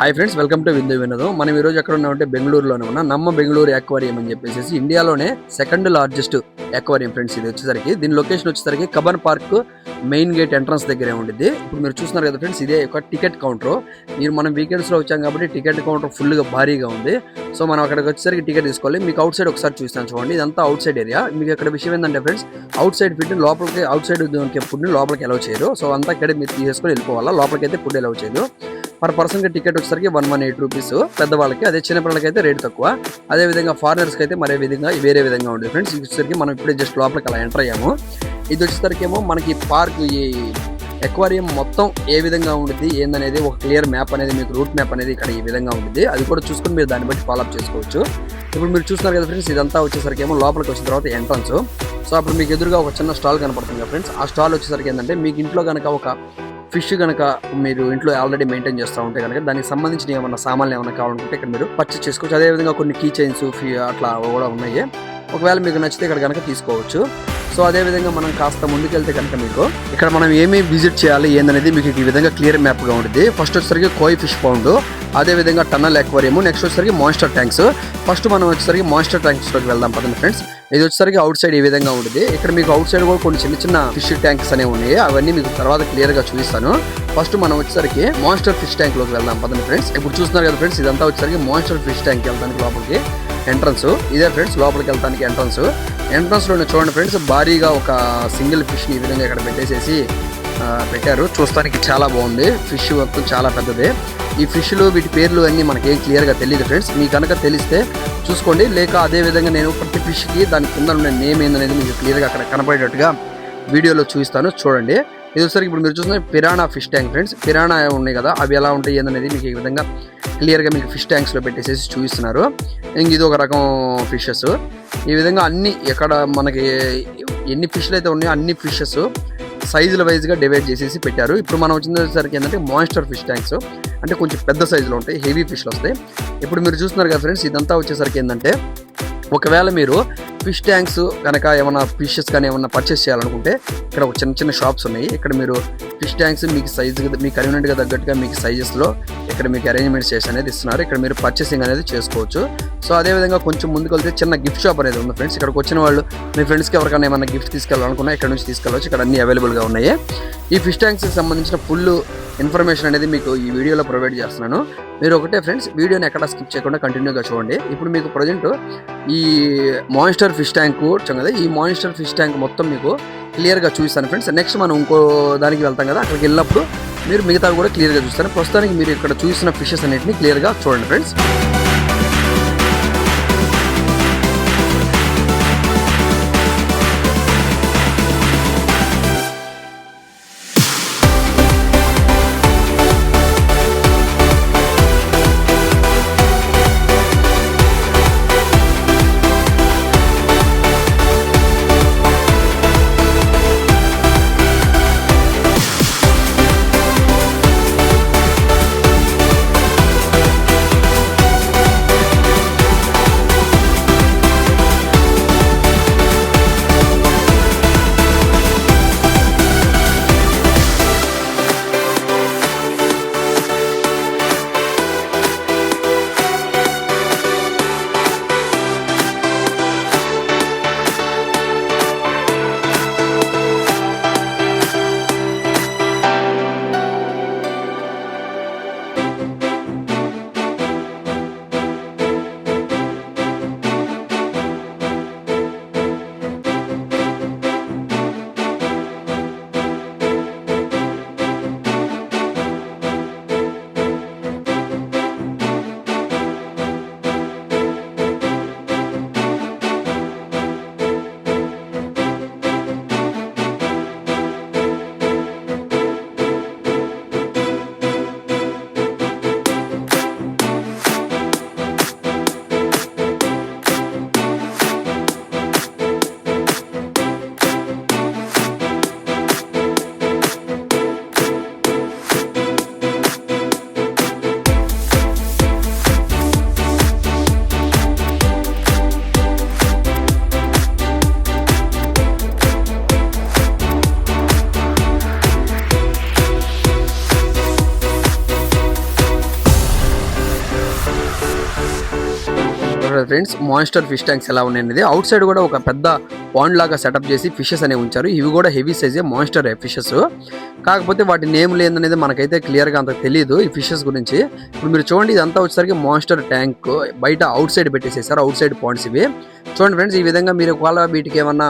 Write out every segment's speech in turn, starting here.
Hi friends, welcome to విందు వినోదం. మనం ఈరోజు ఎక్కడ ఉన్నామంటే బెంగళూరులోనే ఉన్న నమ్మ బెంగళూరు ఎక్వేరియం అని చెప్పేసి ఇండియాలోనే సెకండ్ లార్జెస్ట్ ఎక్వేరియం ఫ్రెండ్స్. ఇది వచ్చేసరికి దీని లొకేషన్ వచ్చేసరికి కబన్ పార్క్ మెయిన్ గేట్ ఎంట్రన్స్ దగ్గరే ఉండిద్ది. ఇప్పుడు మీరు చూస్తున్నారు కదా ఫ్రెండ్స్, ఇదే ఒక టికెట్ కౌంటర్. మనం వీకెండ్స్లో వచ్చాం కాబట్టి టికెట్ కౌంటర్ ఫుల్గా భారీగా ఉంది. సో మనం అక్కడికి వచ్చేసరికి టికెట్ తీసుకోవాలి. మీకు అవుట్ సైడ్ ఒకసారి చూస్తాను చూడండి. ఇదంతా అవుట్ సైడ్ ఏరియా. మీకు ఇక్కడ విషయం ఏంటంటే ఫ్రెండ్స్, అవుట్ సైడ్ ఫుడ్ లోపలికి, అవుట్ సైడ్ ఫుడ్ని లోపలికి అలౌ చేయరు. సో అంతా ఇక్కడ మీరు తీసుకొని వెళ్ళిపోవాలా. లోపలికి అయితే ఫుడ్ అలౌ చేయదు. పర్ పర్సన్కి టికెట్ వచ్చేసరికి 118 రూపీస్ పెద్దవాళ్ళకి. అదే చిన్నపిల్లలకి అయితే రేట్ తక్కువ. అదేవిధంగా ఫారినర్స్కి అయితే వేరే విధంగా ఉంటుంది ఫ్రెండ్స్. ఇది వచ్చేసరికి మనం ఇప్పుడే జస్ట్ లోపలికి అలా ఎంటర్ అయ్యాము. ఇది వచ్చేసరికి ఏమో మనకి పార్క్, ఈ ఎక్వేరియం మొత్తం ఏ విధంగా ఉంటుంది ఏందనేది ఒక క్లియర్ మ్యాప్ అనేది, మీకు రూట్ మ్యాప్ అనేది ఇక్కడ ఈ విధంగా ఉంటుంది. అది కూడా చూసుకొని మీరు దాన్ని బట్టి ఫాలోఅప్ చేసుకోవచ్చు. ఇప్పుడు మీరు చూస్తున్నారు కదా ఫ్రెండ్స్, ఇదంతా వచ్చేసరికి ఏమో లోపలికి వచ్చిన తర్వాత ఎంట్రన్స్. సో అప్పుడు మీకు ఎదురుగా ఒక చిన్న స్టాల్ కనపడుతుంది కదా ఫ్రెండ్స్. ఆ స్టాల్ వచ్చేసరికి ఏంటంటే, మీకు ఇంట్లో కనుక ఒక ఫిష్ కనుక మీరు ఇంట్లో ఆల్రెడీ మెయింటైన్ చేస్తూ ఉంటే కనుక దానికి సంబంధించిన ఏమన్నా సామాన్లు ఏమైనా కావాలనుకుంటే ఇక్కడ మీరు పర్చేస్ చేసుకోవచ్చు. అదేవిధంగా కొన్ని కీ చైన్స్ అట్లా కూడా ఉన్నాయి. ఒకవేళ మీకు నచ్చితే ఇక్కడ కనుక తీసుకోవచ్చు. సో అదేవిధంగా మనం కాస్త ముందుకెళ్తే కనుక మీకు ఇక్కడ మనం ఏమేమి విజిట్ చేయాలి ఏందనేది మీకు ఈ విధంగా క్లియర్ మ్యాప్గా ఉంటుంది. ఫస్ట్ వచ్చేసరికి కోయి ఫిష్ పౌండ్, అదేవిధంగా టన్నల్ ఎక్వేరియం, నెక్స్ట్ వచ్చేసరికి మాన్స్టర్ ట్యాంక్స్. ఫస్ట్ మనం వచ్చేసరికి మాన్స్టర్ ట్యాంక్స్లోకి వెళ్దాం పదండి ఫ్రెండ్స్. ఇది వచ్చేసరికి అవుట్ సైడ్ ఈ విధంగా ఉంటుంది. ఇక్కడ మీకు అవుట్ సైడ్ కూడా కొన్ని చిన్న చిన్న ఫిష్ ట్యాంక్స్ అనేవి ఉన్నాయి. అవన్నీ మీకు తర్వాత క్లియర్ గా చూపిస్తాను. ఫస్ట్ మనం వచ్చేసరికి మాన్స్టర్ ఫిష్ ట్యాంక్ లోకి వెళ్దాం పదండి ఫ్రెండ్స్. ఇప్పుడు చూస్తున్నారు కదా ఫ్రెండ్స్, ఇదంతా వచ్చేసరికి మాన్స్టర్ ఫిష్ ట్యాంక్ వెళ్తానికి లోపలికి ఎంట్రన్స్. ఇదే ఫ్రెండ్స్ లోపలికి వెళ్తానికి ఎంట్రన్స్ లో చూడండి ఫ్రెండ్స్, భారీగా ఒక సింగిల్ ఫిష్ ని ఈ విధంగా ఇక్కడ పెట్టారు. చూస్తానికి చాలా బాగుంది. ఫిష్ మొత్తం చాలా పెద్దది. ఈ ఫిష్లు వీటి పేర్లు అన్నీ మనకేం క్లియర్గా తెలియదు ఫ్రెండ్స్. మీకు కనుక తెలిస్తే చూసుకోండి, లేక అదే విధంగా నేను ప్రతి ఫిష్కి దాని కింద ఉన్న నేమ్ ఏందనేది మీకు క్లియర్గా అక్కడ కనపడేటట్టుగా వీడియోలో చూపిస్తాను చూడండి. ఇది వచ్చేసరికి ఇప్పుడు మీరు చూస్తున్న piranha fish tank friends. Piranha ఉన్నాయి కదా, అవి ఎలా ఉంటాయి ఏందనేది మీకు ఈ విధంగా క్లియర్గా మీకు ఫిష్ ట్యాంక్స్లో పెట్టేసేసి చూపిస్తున్నారు. ఇంక ఇది ఒక రకం ఫిషెస్. ఈ విధంగా అన్ని ఎక్కడ మనకి ఎన్ని ఫిష్లు అయితే ఉన్నాయో అన్ని ఫిషెస్ సైజుల వైజ్గా డివైడ్ చేసేసి పెట్టారు. ఇప్పుడు మనం వచ్చేసరికి ఏంటంటే మాన్స్టర్ ఫిష్ ట్యాంక్స్, అంటే కొంచెం పెద్ద సైజులో ఉంటాయి, హెవీ ఫిష్లు వస్తాయి. ఇప్పుడు మీరు చూస్తున్నారు కదా ఫ్రెండ్స్, ఇదంతా వచ్చేసరికి ఏంటంటే, ఒకవేళ మీరు ఫిష్ ట్యాంక్స్ కనుక ఏమైనా ఫిషెస్ కానీ ఏమన్నా పర్చేస్ చేయాలనుకుంటే ఇక్కడ ఒక చిన్న చిన్న షాప్స్ ఉన్నాయి. ఇక్కడ మీరు ఫిష్ ట్యాంక్స్ మీకు సైజు, మీకు కన్వీనియంట్గా తగ్గట్టుగా మీకు సైజెస్లో ఇక్కడ మీకు అరేంజ్మెంట్స్ చేసి అనేది ఇస్తున్నారు. ఇక్కడ మీరు పర్చేసింగ్ అనేది చేసుకోవచ్చు. సో అదేవిధంగా కొంచెం ముందుకు వెళ్తే చిన్న గిఫ్ట్ షాప్ అనేది ఉంది ఫ్రెండ్స్. ఇక్కడికి వచ్చిన వాళ్ళు మీ ఫ్రెండ్స్కి ఎవరికైనా ఏమైనా గిఫ్ట్ తీసుకెళ్ళాలనుకున్నా ఇక్కడ నుంచి తీసుకెళ్ళవచ్చు. ఇక్కడ అన్ని అవైలబుల్గా ఉన్నాయి. ఈ ఫిష్ ట్యాంక్స్కి సంబంధించిన ఫుల్ ఇన్ఫర్మేషన్ అనేది మీకు ఈ వీడియోలో ప్రొవైడ్ చేస్తున్నాను. మీరు ఒకటే ఫ్రెండ్స్, వీడియోని ఎక్కడ స్కిప్ చేయకుండా కంటిన్యూగా చూడండి. ఇప్పుడు మీకు ప్రజెంట్ ఈ మాన్స్టర్ ఫిష్ ట్యాంక్ వచ్చాం కదా, ఈ మాన్స్టర్ ఫిష్ ట్యాంక్ మొత్తం మీకు క్లియర్గా చూపిస్తాను ఫ్రెండ్స్. నెక్స్ట్ మనం ఇంకో దానికి వెళ్తాం కదా, అక్కడికి వెళ్ళినప్పుడు మీరు మిగతా కూడా క్లియర్గా చూస్తాను. ప్రస్తుతానికి మీరు ఇక్కడ చూసిన ఫిషెస్ అన్నింటినీ క్లియర్గా చూడండి ఫ్రెండ్స్. చూస్తున్నారు ఫ్రెండ్స్ మాన్స్టర్ ఫిష్ ట్యాంక్స్ ఎలా ఉన్నాయి. అవుట్ సైడ్ కూడా ఒక పెద్ద పాండ్ లాగా సెటప్ చేసి ఫిషెస్ అనేవి ఉంచారు. ఇవి కూడా హెవీ సైజే మాన్స్టర్ ఫిషెస్, కాకపోతే వాటి నేమ్ లేదనేది మనకైతే క్లియర్గా అంత తెలియదు ఈ ఫిషెస్ గురించి. ఇప్పుడు మీరు చూడండి, ఇదంతా వచ్చేసరికి మాన్స్టర్ ట్యాంక్ బయట అవుట్ సైడ్ పెట్టేసేసారు, అవుట్ సైడ్ పాండ్స్ ఇవి. చూడండి ఫ్రెండ్స్, ఈ విధంగా మీరు ఒకవేళ వీటికి ఏమన్నా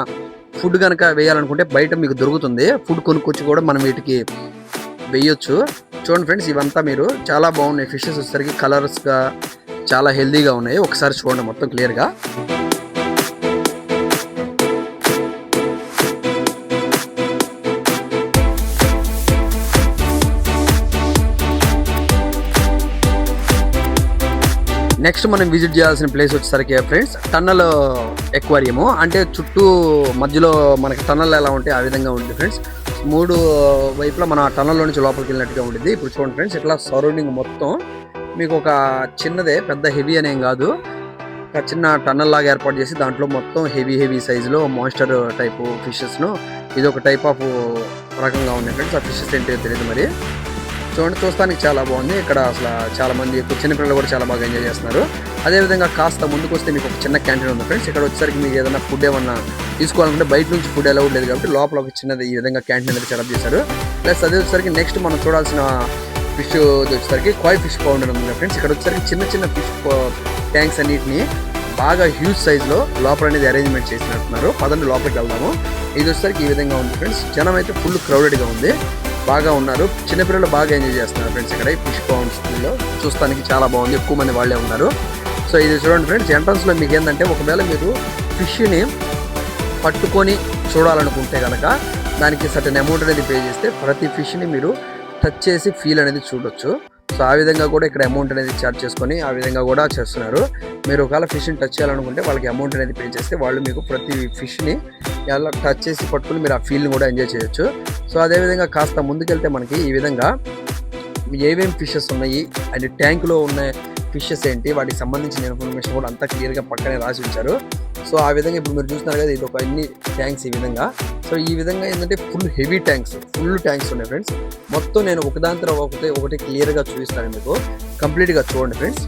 ఫుడ్ కనుక వేయాలనుకుంటే బయట మీకు దొరుకుతుంది. ఫుడ్ కొనుక్కొచ్చి కూడా మనం వీటికి వేయొచ్చు. చూడండి ఫ్రెండ్స్, ఇవంతా మీరు చాలా బాగున్నాయి ఫిషెస్ వచ్చేసరికి, కలర్స్గా చాలా హెల్దీగా ఉన్నాయి. ఒకసారి చూడండి మొత్తం క్లియర్గా. నెక్స్ట్ మనం విజిట్ చేయాల్సిన ప్లేస్ వచ్చేసరికి ఫ్రెండ్స్ టన్నల్ ఎక్వేరియం. అంటే చుట్టూ మధ్యలో మనకి టన్నల్ ఎలా ఉంటే ఆ విధంగా ఉంటుంది ఫ్రెండ్స్. 3 వైపులా మన టన్నల్లో నుంచి లోపలికి వెళ్ళినట్టుగా ఉంటుంది. ఇప్పుడు చూడండి ఫ్రెండ్స్, ఇట్లా సరౌండింగ్ మొత్తం మీకు ఒక చిన్నదే, పెద్ద హెవీ అనేం కాదు, ఒక చిన్న టన్నల్ లాగా ఏర్పాటు చేసి దాంట్లో మొత్తం హెవీ సైజులో మాన్స్టర్ టైపు ఫిషెస్ను, ఇది ఒక టైప్ ఆఫ్ రకంగా ఉన్నాయి ఫ్రెండ్స్. ఆ ఫిషెస్ ఏంటో తెలియదు మరి. చూడండి, చూస్తానికి చాలా బాగుంది. ఇక్కడ అసలు చాలా మంది చిన్నపిల్లలు కూడా చాలా బాగా ఎంజాయ్ చేస్తున్నారు. అదేవిధంగా కాస్త ముందుకు వస్తే మీకు ఒక చిన్న క్యాంటీన్ ఉంది ఫ్రెండ్స్. ఇక్కడ వచ్చేసరికి మీకు ఏదైనా ఫుడ్ ఏమన్నా తీసుకోవాలంటే బయట నుంచి ఫుడ్ ఎలా ఉండలేదు కాబట్టి లోపల ఒక చిన్నది ఈ విధంగా క్యాంటీన్ అనేది సెటప్ చేశారు. ప్లస్ అదే వచ్చేసరికి నెక్స్ట్ మనం చూడాల్సిన ఫిష్ వచ్చేసరికి కాయ్ ఫిష్ పౌండ్ ఉంది ఫ్రెండ్స్. ఇక్కడ వచ్చేసరికి చిన్న ఫిష్ ట్యాంక్స్ అన్నిటిని బాగా హ్యూజ్ సైజులో లోపల అనేది అరేంజ్మెంట్ చేసినట్టున్నారు. పదండి లోపలికి వెళ్దాము. ఇది వచ్చేసరికి ఈ విధంగా ఉంది ఫ్రెండ్స్. జనం అయితే ఫుల్ క్రౌడెడ్గా ఉంది, బాగా ఉన్నారు. చిన్నపిల్లలు బాగా ఎంజాయ్ చేస్తున్నారు ఫ్రెండ్స్. ఇక్కడ ఈ ఫిష్ పౌండ్స్లో చూస్తానికి చాలా బాగుంది, ఎక్కువ మంది వాళ్ళే ఉన్నారు. సో ఇది చూడండి ఫ్రెండ్స్, ఎంట్రన్స్లో మీకు ఏంటంటే ఒకవేళ మీరు ఫిష్ని పట్టుకొని చూడాలనుకుంటే కనుక దానికి సర్టెన్ అమౌంట్ అనేది పే చేస్తే ప్రతి ఫిష్ని మీరు టచ్ చేసి ఫీల్ అనేది చూడొచ్చు. సో ఆ విధంగా కూడా ఇక్కడ అమౌంట్ అనేది చార్జ్ చేసుకొని ఆ విధంగా కూడా చేస్తున్నారు. మీరు ఒకవేళ ఫిష్ని టచ్ చేయాలనుకుంటే వాళ్ళకి అమౌంట్ అనేది పే చేస్తే వాళ్ళు మీకు ప్రతి ఫిష్ని ఎలా టచ్ చేసి పట్టుకుని మీరు ఆ ఫీల్ని కూడా ఎంజాయ్ చేయొచ్చు. సో అదేవిధంగా కాస్త ముందుకెళ్తే మనకి ఈ విధంగా ఏమేమి ఫిషెస్ ఉన్నాయి అండ్ ట్యాంకులో ఉన్న ఫిషెస్ ఏంటి, వాటికి సంబంధించిన ఇన్ఫర్మేషన్ కూడా అంతా క్లియర్గా పక్కనే రాసి ఉంచారు. సో ఆ విధంగా ఇప్పుడు మీరు చూస్తున్నారు కదా, ఇది ఒక అన్ని ట్యాంక్స్ ఈ విధంగా. సో ఈ విధంగా ఏంటంటే full heavy tanks, full tanks ఉన్నాయి ఫ్రెండ్స్. మొత్తం నేను ఒకదాని తర్వాత ఒకటి క్లియర్గా చూపిస్తాను మీకు, కంప్లీట్గా చూడండి ఫ్రెండ్స్.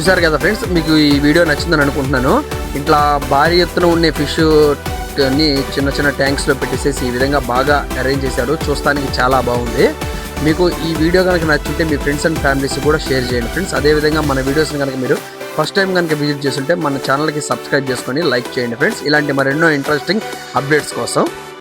చూసారు కదా ఫ్రెండ్స్, మీకు ఈ వీడియో నచ్చిందని అనుకుంటున్నాను. ఇట్లా భారీ ఎత్తున ఉండే ఫిష్ అన్ని చిన్న చిన్న ట్యాంక్స్లో పెట్టేసేసి ఈ విధంగా బాగా అరేంజ్ చేశారు. చూస్తానికి చాలా బాగుంది. మీకు ఈ వీడియో కనుక నచ్చుంటే మీ ఫ్రెండ్స్ అండ్ ఫ్యామిలీస్ కూడా షేర్ చేయండి ఫ్రెండ్స్. అదేవిధంగా మన వీడియోస్ని కనుక మీరు ఫస్ట్ టైం కనుక విజిట్ చేస్తుంటే మన ఛానల్కి సబ్స్క్రైబ్ చేసుకొని లైక్ చేయండి ఫ్రెండ్స్. ఇలాంటి మరెన్నో ఇంట్రెస్టింగ్ అప్డేట్స్ కోసం.